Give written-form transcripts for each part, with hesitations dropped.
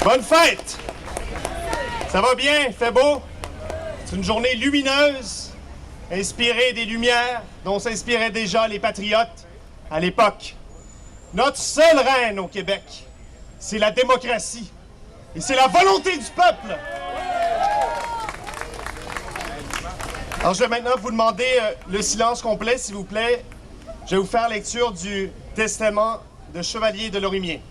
Bonne fête! Ça va bien? Il fait beau? C'est une journée lumineuse, inspirée des Lumières dont s'inspiraient déjà les patriotes à l'époque. Notre seule reine au Québec, c'est la démocratie. Et c'est la volonté du peuple. Alors, je vais maintenant vous demander le silence complet, s'il vous plaît. Je vais vous faire lecture du testament de Chevalier de Lorimier.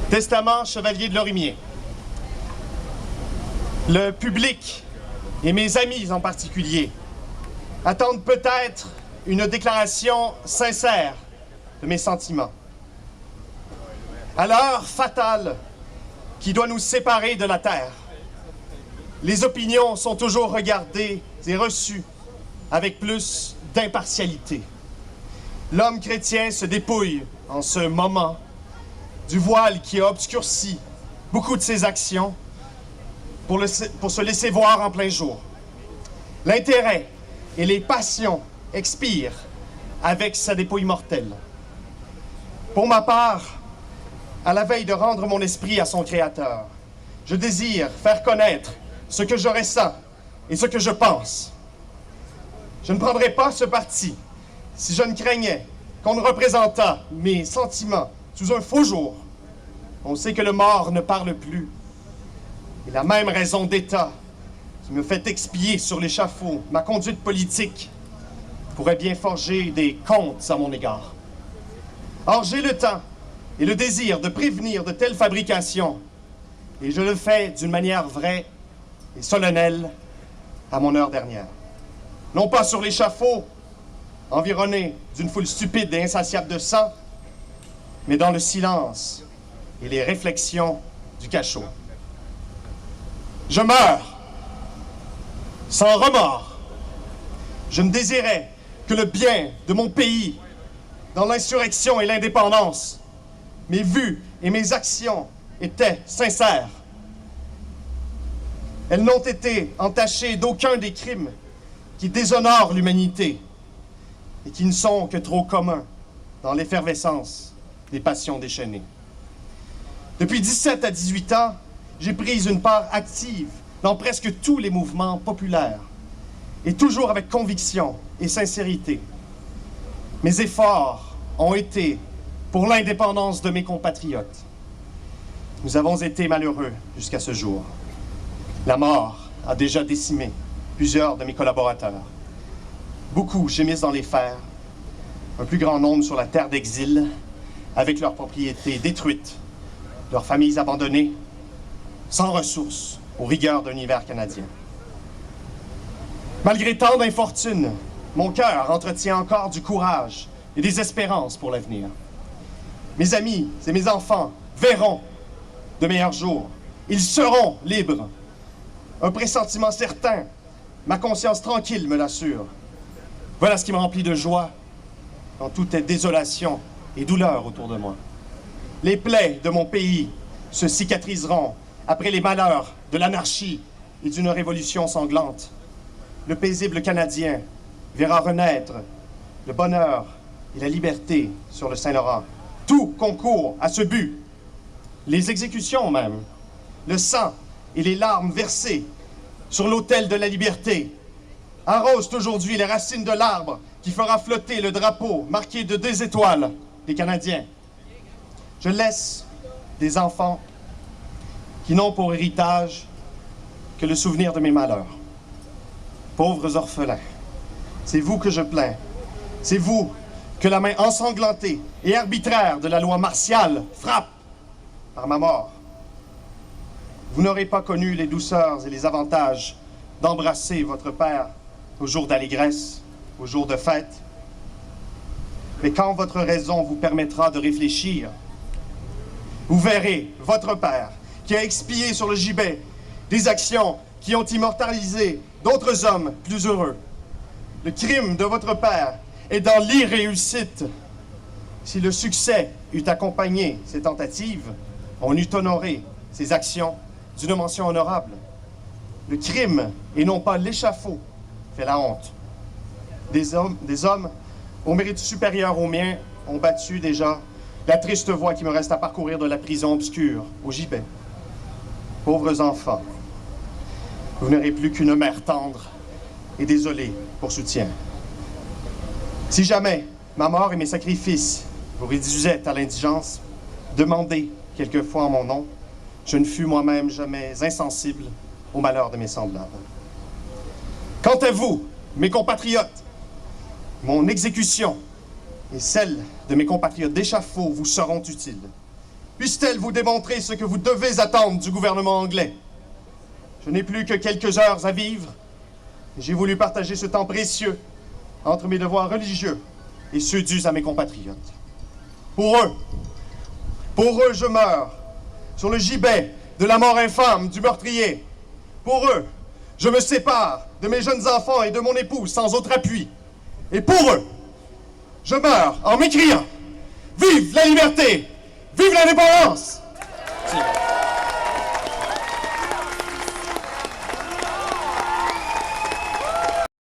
Testament Chevalier de Lorimier. Le public, et mes amis en particulier, attendent peut-être une déclaration sincère de mes sentiments. À l'heure fatale qui doit nous séparer de la terre, les opinions sont toujours regardées et reçues avec plus d'impartialité. L'homme chrétien se dépouille en ce moment du voile qui a obscurci beaucoup de ses actions pour se laisser voir en plein jour. L'intérêt et les passions expirent avec sa dépouille mortelle. Pour ma part, à la veille de rendre mon esprit à son Créateur, je désire faire connaître ce que je ressens et ce que je pense. Je ne prendrai pas ce parti si je ne craignais qu'on ne représentât mes sentiments sous un faux jour. On sait que le mort ne parle plus. Et la même raison d'État qui me fait expier sur l'échafaud ma conduite politique pourrait bien forger des comptes à mon égard. Or, j'ai le temps et le désir de prévenir de telles fabrications, et je le fais d'une manière vraie et solennelle à mon heure dernière. Non pas sur l'échafaud, environné d'une foule stupide et insatiable de sang, mais dans le silence et les réflexions du cachot. Je meurs sans remords. Je ne désirais que le bien de mon pays dans l'insurrection et l'indépendance. Mes vues et mes actions étaient sincères. Elles n'ont été entachées d'aucun des crimes qui déshonorent l'humanité et qui ne sont que trop communs dans l'effervescence des passions déchaînées. Depuis 17 à 18 ans, j'ai pris une part active dans presque tous les mouvements populaires, et toujours avec conviction et sincérité. Mes efforts ont été pour l'indépendance de mes compatriotes. Nous avons été malheureux jusqu'à ce jour. La mort a déjà décimé plusieurs de mes collaborateurs. Beaucoup gémissent dans les fers, un plus grand nombre sur la terre d'exil, avec leurs propriétés détruites, leurs familles abandonnées, sans ressources, aux rigueurs d'un hiver canadien. Malgré tant d'infortunes, mon cœur entretient encore du courage et des espérances pour l'avenir. Mes amis et mes enfants verront de meilleurs jours. Ils seront libres. Un pressentiment certain, ma conscience tranquille me l'assure. Voilà ce qui me remplit de joie quand tout est désolation et douleur autour de moi. Les plaies de mon pays se cicatriseront après les malheurs de l'anarchie et d'une révolution sanglante. Le paisible Canadien verra renaître le bonheur et la liberté sur le Saint-Laurent. Tout concourt à ce but. Les exécutions même, le sang et les larmes versées sur l'autel de la liberté arrosent aujourd'hui les racines de l'arbre qui fera flotter le drapeau marqué de 2 étoiles des Canadiens. Je laisse des enfants qui n'ont pour héritage que le souvenir de mes malheurs. Pauvres orphelins, c'est vous que je plains. C'est vous que la main ensanglantée et arbitraire de la loi martiale frappe par ma mort. Vous n'aurez pas connu les douceurs et les avantages d'embrasser votre père aux jours d'allégresse, aux jours de fête. Mais quand votre raison vous permettra de réfléchir, vous verrez votre père qui a expié sur le gibet des actions qui ont immortalisé d'autres hommes plus heureux. Le crime de votre père est dans l'irréussite. Si le succès eût accompagné ces tentatives, on eût honoré ces actions d'une mention honorable. Le crime, et non pas l'échafaud, fait la honte. Des hommes au mérite supérieur au mien ont battu déjà la triste voie qui me reste à parcourir de la prison obscure au gibet. Pauvres enfants, vous n'aurez plus qu'une mère tendre et désolée pour soutien. Si jamais ma mort et mes sacrifices vous réduisaient à l'indigence, demandez quelquefois en mon nom, je ne fus moi-même jamais insensible au malheur de mes semblables. Quant à vous, mes compatriotes, mon exécution et celle de mes compatriotes d'échafaud vous seront utiles. Puisse-t-elle vous démontrer ce que vous devez attendre du gouvernement anglais? Je n'ai plus que quelques heures à vivre et j'ai voulu partager ce temps précieux entre mes devoirs religieux et ceux dus à mes compatriotes. Pour eux, je meurs sur le gibet de la mort infâme du meurtrier. Pour eux, je me sépare de mes jeunes enfants et de mon épouse sans autre appui. Et pour eux, je meurs en m'écriant « Vive la liberté! Vive l'indépendance! »